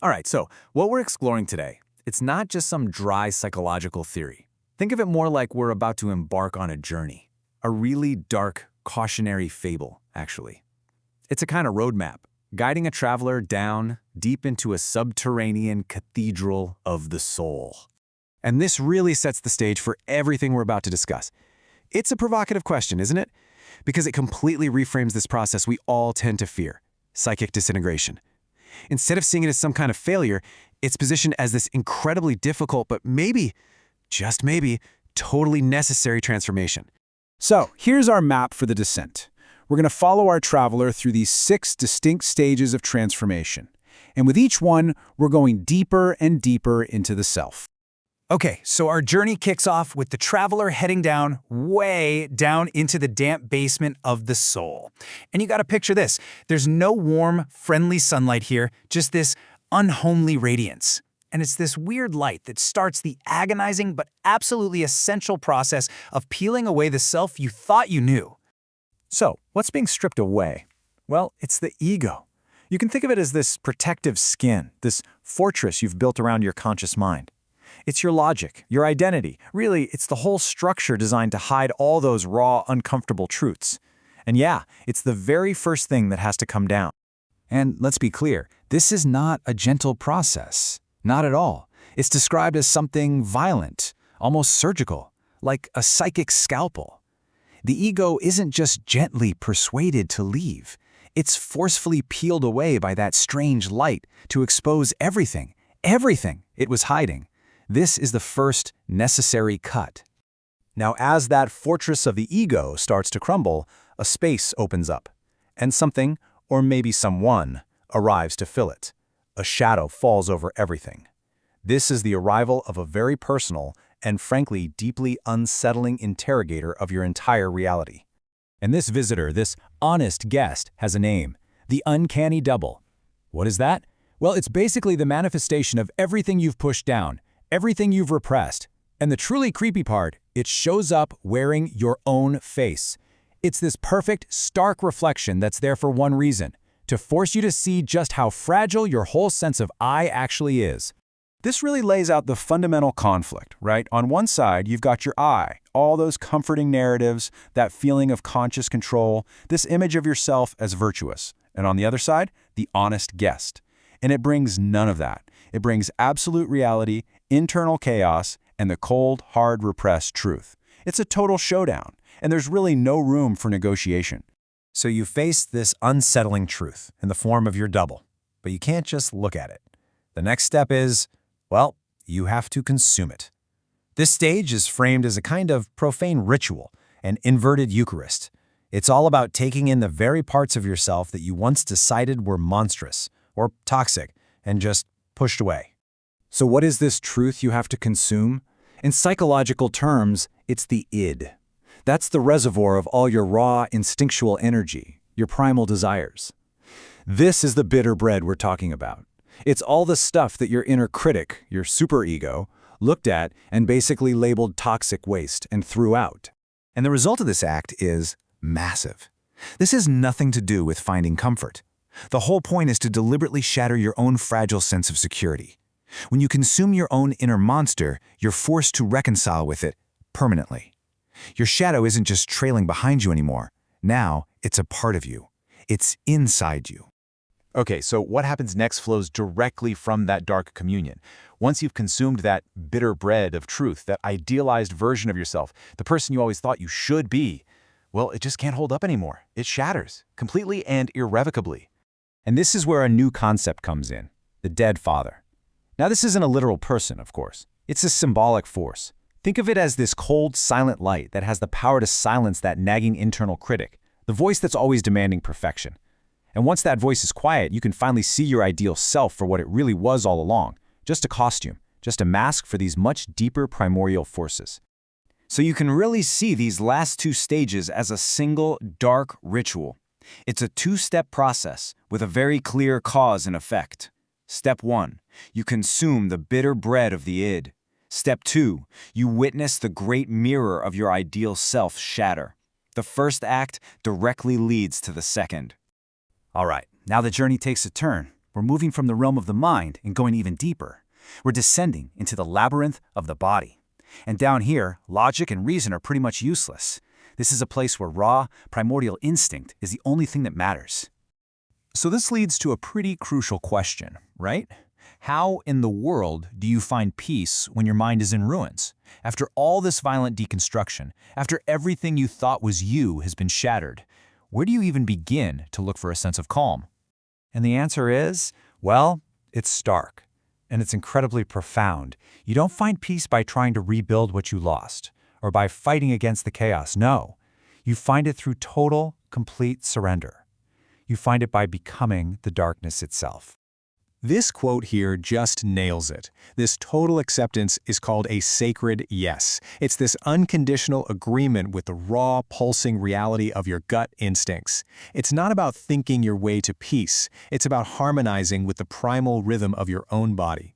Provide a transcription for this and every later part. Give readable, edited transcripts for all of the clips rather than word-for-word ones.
All right, so what we're exploring today, it's not just some dry psychological theory. Think of it more like we're about to embark on a journey. A really dark, cautionary fable, actually. It's a kind of roadmap, guiding a traveler down deep into a subterranean cathedral of the soul. And this really sets the stage for everything we're about to discuss. It's a provocative question, isn't it? Because it completely reframes this process we all tend to fear, psychic disintegration. Instead of seeing it as some kind of failure, it's positioned as this incredibly difficult but maybe, just maybe, totally necessary transformation. So, here's our map for the descent. We're going to follow our traveler through these 6 distinct stages of transformation. And with each one, we're going deeper and deeper into the self. Okay, so our journey kicks off with the traveler heading down, way down into the damp basement of the soul. And you gotta picture this. There's no warm, friendly sunlight here, just this unhomely radiance. And it's this weird light that starts the agonizing but absolutely essential process of peeling away the self you thought you knew. So, what's being stripped away? Well, it's the ego. You can think of it as this protective skin, this fortress you've built around your conscious mind. It's your logic, your identity. Really, it's the whole structure designed to hide all those raw, uncomfortable truths. And yeah, it's the very first thing that has to come down. And let's be clear, this is not a gentle process. Not at all. It's described as something violent, almost surgical, like a psychic scalpel. The ego isn't just gently persuaded to leave. It's forcefully peeled away by that strange light to expose everything it was hiding. This is the first necessary cut. Now, as that fortress of the ego starts to crumble, a space opens up, and something, or maybe someone, arrives to fill it. A shadow falls over everything. This is the arrival of a very personal and, frankly, deeply unsettling interrogator of your entire reality. And this visitor, this honest guest, has a name: the uncanny double. What is that? Well, it's basically the manifestation of everything you've pushed down, everything you've repressed. And the truly creepy part, it shows up wearing your own face. It's this perfect, stark reflection that's there for one reason: to force you to see just how fragile your whole sense of I actually is. This really lays out the fundamental conflict, right? On one side, you've got your I, all those comforting narratives, that feeling of conscious control, this image of yourself as virtuous. And on the other side, the honest guest. And it brings none of that. It brings absolute reality, internal chaos, and the cold, hard, repressed truth. It's a total showdown, and there's really no room for negotiation. So you face this unsettling truth in the form of your double, but you can't just look at it. The next step is, well, you have to consume it. This stage is framed as a kind of profane ritual, an inverted Eucharist. It's all about taking in the very parts of yourself that you once decided were monstrous or toxic and just pushed away. So what is this truth you have to consume? In psychological terms, it's the id. That's the reservoir of all your raw, instinctual energy, your primal desires. This is the bitter bread we're talking about. It's all the stuff that your inner critic, your superego, looked at and basically labeled toxic waste and threw out. And the result of this act is massive. This has nothing to do with finding comfort. The whole point is to deliberately shatter your own fragile sense of security. When you consume your own inner monster, you're forced to reconcile with it permanently. Your shadow isn't just trailing behind you anymore. Now, it's a part of you. It's inside you. Okay, so what happens next flows directly from that dark communion. Once you've consumed that bitter bread of truth, that idealized version of yourself, the person you always thought you should be, well, it just can't hold up anymore. It shatters, completely and irrevocably. And this is where a new concept comes in: the dead father. Now, this isn't a literal person, of course. It's a symbolic force. Think of it as this cold, silent light that has the power to silence that nagging internal critic, the voice that's always demanding perfection. And once that voice is quiet, you can finally see your ideal self for what it really was all along: just a costume, just a mask for these much deeper primordial forces. So you can really see these last 2 stages as a single, dark ritual. It's a 2-step process with a very clear cause and effect. Step 1, you consume the bitter bread of the id. Step 2, you witness the great mirror of your ideal self shatter. The first act directly leads to the second. All right, now the journey takes a turn. We're moving from the realm of the mind and going even deeper. We're descending into the labyrinth of the body. And down here, logic and reason are pretty much useless. This is a place where raw, primordial instinct is the only thing that matters. So this leads to a pretty crucial question, right? How in the world do you find peace when your mind is in ruins? After all this violent deconstruction, after everything you thought was you has been shattered, where do you even begin to look for a sense of calm? And the answer is, well, it's stark. And it's incredibly profound. You don't find peace by trying to rebuild what you lost, or by fighting against the chaos. No. You find it through total, complete surrender. You find it by becoming the darkness itself. This quote here just nails it. This total acceptance is called a sacred yes. It's this unconditional agreement with the raw, pulsing reality of your gut instincts. It's not about thinking your way to peace. It's about harmonizing with the primal rhythm of your own body.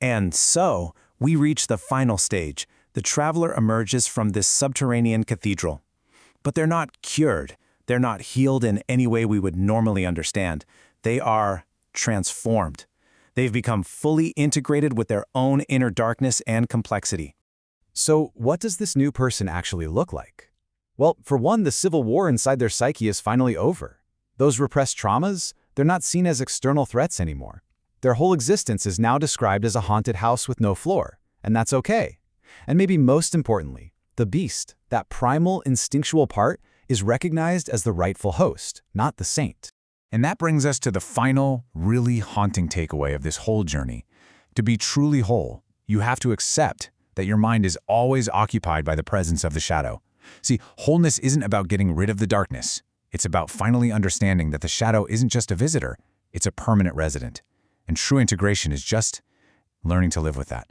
And so, we reach the final stage. The traveler emerges from this subterranean cathedral. But they're not cured. They're not healed in any way we would normally understand. They are transformed. They've become fully integrated with their own inner darkness and complexity. So what does this new person actually look like? Well, for one, the civil war inside their psyche is finally over. Those repressed traumas, they're not seen as external threats anymore. Their whole existence is now described as a haunted house with no floor, and that's okay. And maybe most importantly, the beast, that primal, instinctual part, is recognized as the rightful host, not the saint. And that brings us to the final, really haunting takeaway of this whole journey. To be truly whole, you have to accept that your mind is always occupied by the presence of the shadow. See, wholeness isn't about getting rid of the darkness. It's about finally understanding that the shadow isn't just a visitor, it's a permanent resident. And true integration is just learning to live with that.